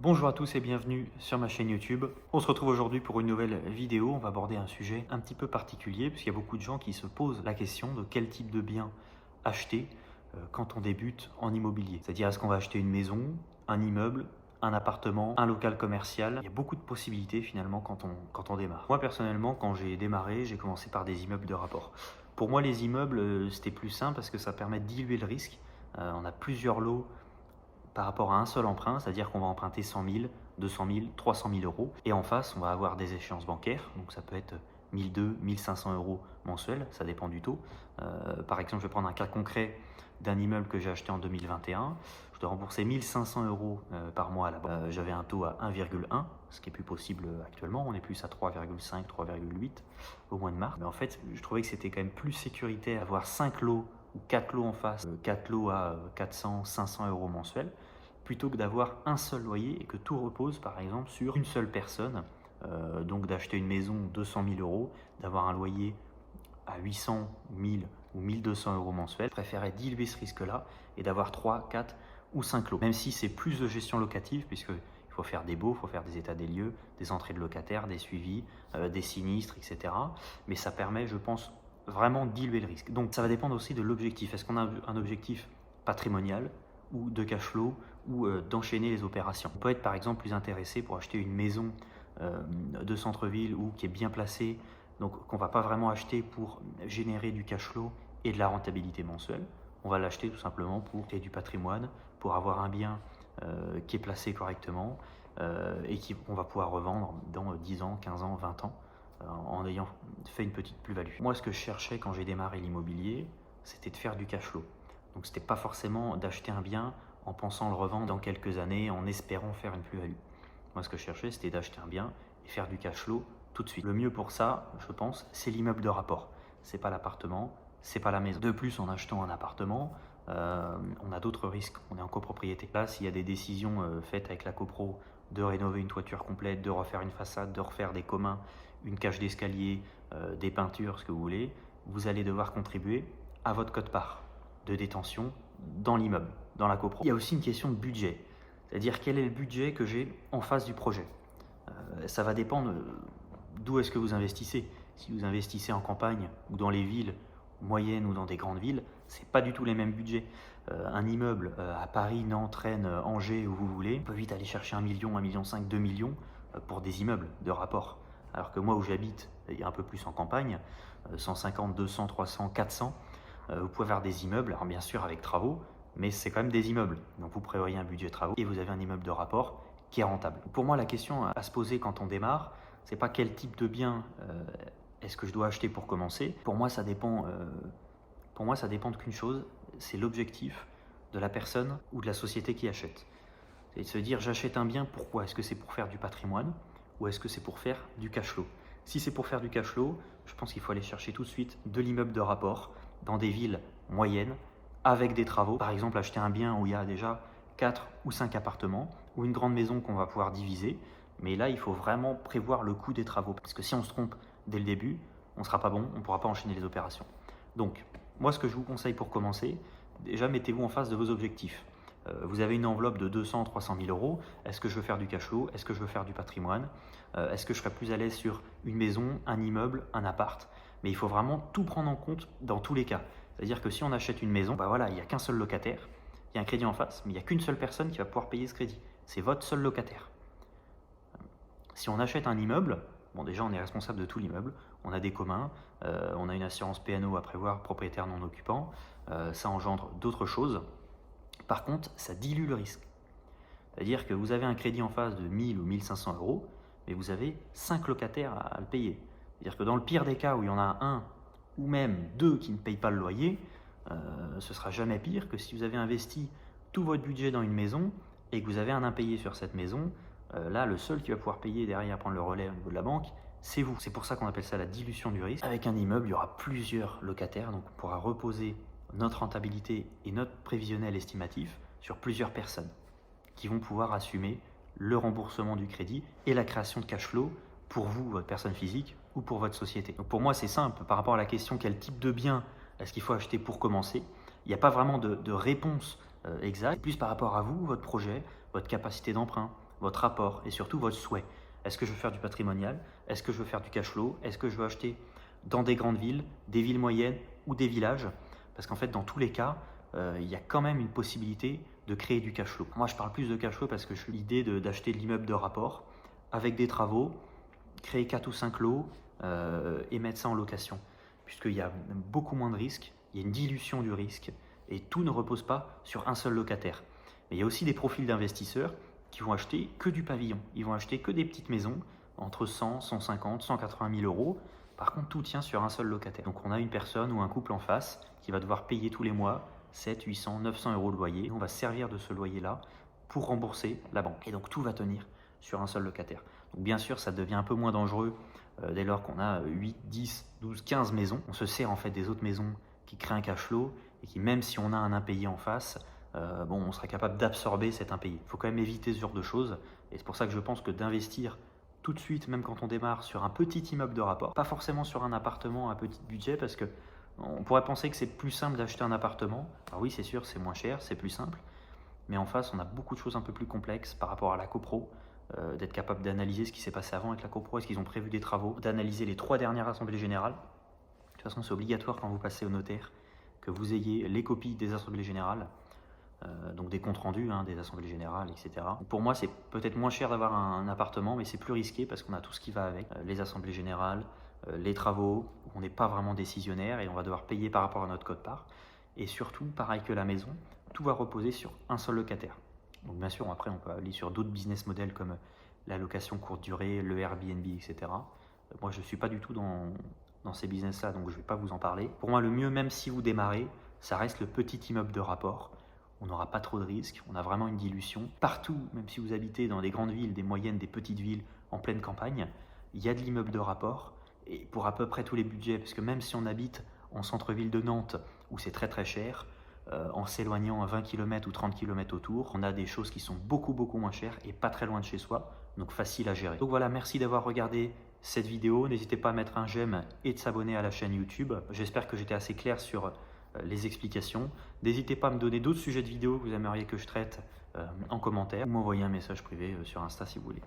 Bonjour à tous et bienvenue sur ma chaîne YouTube. On se retrouve aujourd'hui pour une nouvelle vidéo. On va aborder un sujet un petit peu particulier parce qu'il y a beaucoup de gens qui se posent la question de quel type de bien acheter quand on débute en immobilier. C'est-à-dire est-ce qu'on va acheter une maison, un immeuble, un appartement, un local commercial. Il y a beaucoup de possibilités finalement quand on démarre. Moi personnellement, quand j'ai démarré, j'ai commencé par des immeubles de rapport. Pour moi, les immeubles, c'était plus simple parce que ça permet de diluer le risque. On a plusieurs lots par rapport à un seul emprunt, c'est-à-dire qu'on va emprunter 100 000, 200 000, 300 000 euros. Et en face, on va avoir des échéances bancaires, donc ça peut être 1200, 1500 euros mensuels, ça dépend du taux. Par exemple, je vais prendre un cas concret d'un immeuble que j'ai acheté en 2021. Je dois rembourser 1500 euros par mois à la banque. J'avais un taux à 1,1, ce qui est plus possible actuellement. On est plus à 3,5, 3,8 au mois de mars. Mais en fait, je trouvais que c'était quand même plus sécuritaire d'avoir 5 lots ou 4 lots en face, 4 lots à 400, 500 euros mensuels, plutôt que d'avoir un seul loyer et que tout repose par exemple sur une seule personne. Donc d'acheter une maison 200 000 euros, d'avoir un loyer à 800, 1000 ou 1200 euros mensuels. Je préférais diluer ce risque-là et d'avoir 3, 4 ou 5 lots. Même si c'est plus de gestion locative, puisqu'il faut faire des baux, il faut faire des états des lieux, des entrées de locataires, des suivis, des sinistres, etc. Mais ça permet, je pense, vraiment diluer le risque. Donc ça va dépendre aussi de l'objectif. Est-ce qu'on a un objectif patrimonial ou de cash flow ou d'enchaîner les opérations? On peut être par exemple plus intéressé pour acheter une maison de centre-ville ou qui est bien placée, donc qu'on ne va pas vraiment acheter pour générer du cash flow et de la rentabilité mensuelle. On va l'acheter tout simplement pour créer du patrimoine, pour avoir un bien qui est placé correctement et qu'on va pouvoir revendre dans 10 ans, 15 ans, 20 ans en ayant fait une petite plus-value. Moi, ce que je cherchais quand j'ai démarré l'immobilier, c'était de faire du cash flow. Donc, ce n'était pas forcément d'acheter un bien en pensant le revendre dans quelques années, en espérant faire une plus-value. Moi, ce que je cherchais, c'était d'acheter un bien et faire du cash flow tout de suite. Le mieux pour ça, je pense, c'est l'immeuble de rapport. C'est pas l'appartement, c'est pas la maison. De plus, en achetant un appartement, on a d'autres risques. On est en copropriété. Là, s'il y a des décisions faites avec la copro de rénover une toiture complète, de refaire une façade, de refaire des communs, une cage d'escalier, des peintures, ce que vous voulez, vous allez devoir contribuer à votre quote-part de détention dans l'immeuble, dans la copro. Il y a aussi une question de budget, c'est-à-dire quel est le budget que j'ai en face du projet. Ça va dépendre d'où est-ce que vous investissez. Si vous investissez en campagne ou dans les villes moyennes ou dans des grandes villes, c'est pas du tout les mêmes budgets. Un immeuble à Paris, Nantes, Rennes, Angers, où vous voulez, on peut vite aller chercher 1 million, 1,5 million, 2 millions pour des immeubles de rapport. Alors que moi où j'habite, il y a un peu plus en campagne, 150, 200, 300, 400, vous pouvez avoir des immeubles, alors bien sûr avec travaux, mais c'est quand même des immeubles. Donc vous prévoyez un budget travaux et vous avez un immeuble de rapport qui est rentable. Pour moi, la question à se poser quand on démarre, c'est pas quel type de bien est-ce que je dois acheter pour commencer. Pour moi, ça dépend de qu'une chose, c'est l'objectif de la personne ou de la société qui achète. C'est de se dire, j'achète un bien, pourquoi? Est-ce que c'est pour faire du patrimoine ou est-ce que c'est pour faire du cash flow? Si c'est pour faire du cash flow, je pense qu'il faut aller chercher tout de suite de l'immeuble de rapport dans des villes moyennes avec des travaux. Par exemple, acheter un bien où il y a déjà 4 ou 5 appartements ou une grande maison qu'on va pouvoir diviser. Mais là, il faut vraiment prévoir le coût des travaux. Parce que si on se trompe dès le début, on ne sera pas bon, on ne pourra pas enchaîner les opérations. Donc, moi, ce que je vous conseille pour commencer, déjà, mettez-vous en face de vos objectifs. Vous avez une enveloppe de 200, 300 000 euros. Est-ce que je veux faire du cash flow? Est-ce que je veux faire du patrimoine? Est-ce que je serais plus à l'aise sur une maison, un immeuble, un appart? Mais il faut vraiment tout prendre en compte dans tous les cas. C'est-à-dire que si on achète une maison, bah voilà, il n'y a qu'un seul locataire, il y a un crédit en face, mais il n'y a qu'une seule personne qui va pouvoir payer ce crédit. C'est votre seul locataire. Si on achète un immeuble, bon déjà on est responsable de tout l'immeuble, on a des communs, on a une assurance P&O à prévoir, propriétaire non occupant, ça engendre d'autres choses. Par contre, ça dilue le risque. C'est-à-dire que vous avez un crédit en face de 1000 ou 1500 euros, mais vous avez 5 locataires à le payer. C'est-à-dire que dans le pire des cas où il y en a un ou même 2 qui ne payent pas le loyer, ce sera jamais pire que si vous avez investi tout votre budget dans une maison et que vous avez un impayé sur cette maison. Là, le seul qui va pouvoir payer derrière, prendre le relais au niveau de la banque, c'est vous. C'est pour ça qu'on appelle ça la dilution du risque. Avec un immeuble, il y aura plusieurs locataires, donc on pourra reposer notre rentabilité et notre prévisionnel estimatif sur plusieurs personnes qui vont pouvoir assumer le remboursement du crédit et la création de cash flow pour vous, votre personne physique, ou pour votre société. Donc pour moi, c'est simple. Par rapport à la question quel type de bien est-ce qu'il faut acheter pour commencer, il n'y a pas vraiment de réponse exacte. C'est plus par rapport à vous, votre projet, votre capacité d'emprunt, votre apport et surtout votre souhait. Est-ce que je veux faire du patrimonial? Est-ce que je veux faire du cash flow? Est-ce que je veux acheter dans des grandes villes, des villes moyennes ou des villages? Parce qu'en fait, dans tous les cas, il y a quand même une possibilité de créer du cash flow. Moi, je parle plus de cash flow parce que je suis l'idée d'acheter de l'immeuble de rapport avec des travaux, créer 4 ou 5 lots et mettre ça en location. Puisqu'il y a beaucoup moins de risques, il y a une dilution du risque et tout ne repose pas sur un seul locataire. Mais il y a aussi des profils d'investisseurs qui vont acheter que du pavillon. Ils vont acheter que des petites maisons entre 100, 150, 180 000 euros. Par contre, tout tient sur un seul locataire. Donc on a une personne ou un couple en face qui va devoir payer tous les mois 7, 800, 900 euros de loyer. On va servir de ce loyer-là pour rembourser la banque. Et donc tout va tenir sur un seul locataire. Donc bien sûr, ça devient un peu moins dangereux dès lors qu'on a 8, 10, 12, 15 maisons. On se sert en fait des autres maisons qui créent un cash flow et qui, même si on a un impayé en face, on sera capable d'absorber cet impayé. Il faut quand même éviter ce genre de choses et c'est pour ça que je pense que d'investir tout de suite, même quand on démarre, sur un petit immeuble de rapport, pas forcément sur un appartement à petit budget, parce que on pourrait penser que c'est plus simple d'acheter un appartement. Alors oui, c'est sûr, c'est moins cher, c'est plus simple, mais en face, on a beaucoup de choses un peu plus complexes par rapport à la copro, d'être capable d'analyser ce qui s'est passé avant avec la copro, est-ce qu'ils ont prévu des travaux, d'analyser les 3 dernières assemblées générales. De toute façon, c'est obligatoire quand vous passez au notaire que vous ayez les copies des assemblées générales, donc des comptes rendus, des assemblées générales, etc. Pour moi, c'est peut-être moins cher d'avoir un appartement, mais c'est plus risqué parce qu'on a tout ce qui va avec, les assemblées générales, les travaux, où on n'est pas vraiment décisionnaire et on va devoir payer par rapport à notre quote-part. Et surtout, pareil que la maison, tout va reposer sur un seul locataire. Donc bien sûr, après, on peut aller sur d'autres business models comme la location courte durée, le Airbnb, etc. Moi, je ne suis pas du tout dans ces business-là, donc je ne vais pas vous en parler. Pour moi, le mieux, même si vous démarrez, ça reste le petit immeuble de rapport. On n'aura pas trop de risques, on a vraiment une dilution. Partout, même si vous habitez dans des grandes villes, des moyennes, des petites villes, en pleine campagne, il y a de l'immeuble de rapport, et pour à peu près tous les budgets, parce que même si on habite en centre-ville de Nantes, où c'est très très cher, en s'éloignant à 20 km ou 30 km autour, on a des choses qui sont beaucoup moins chères et pas très loin de chez soi, donc facile à gérer. Donc voilà, merci d'avoir regardé cette vidéo. N'hésitez pas à mettre un j'aime et de s'abonner à la chaîne YouTube. J'espère que j'étais assez clair sur les explications. N'hésitez pas à me donner d'autres sujets de vidéos que vous aimeriez que je traite en commentaire ou m'envoyer un message privé sur Insta si vous voulez.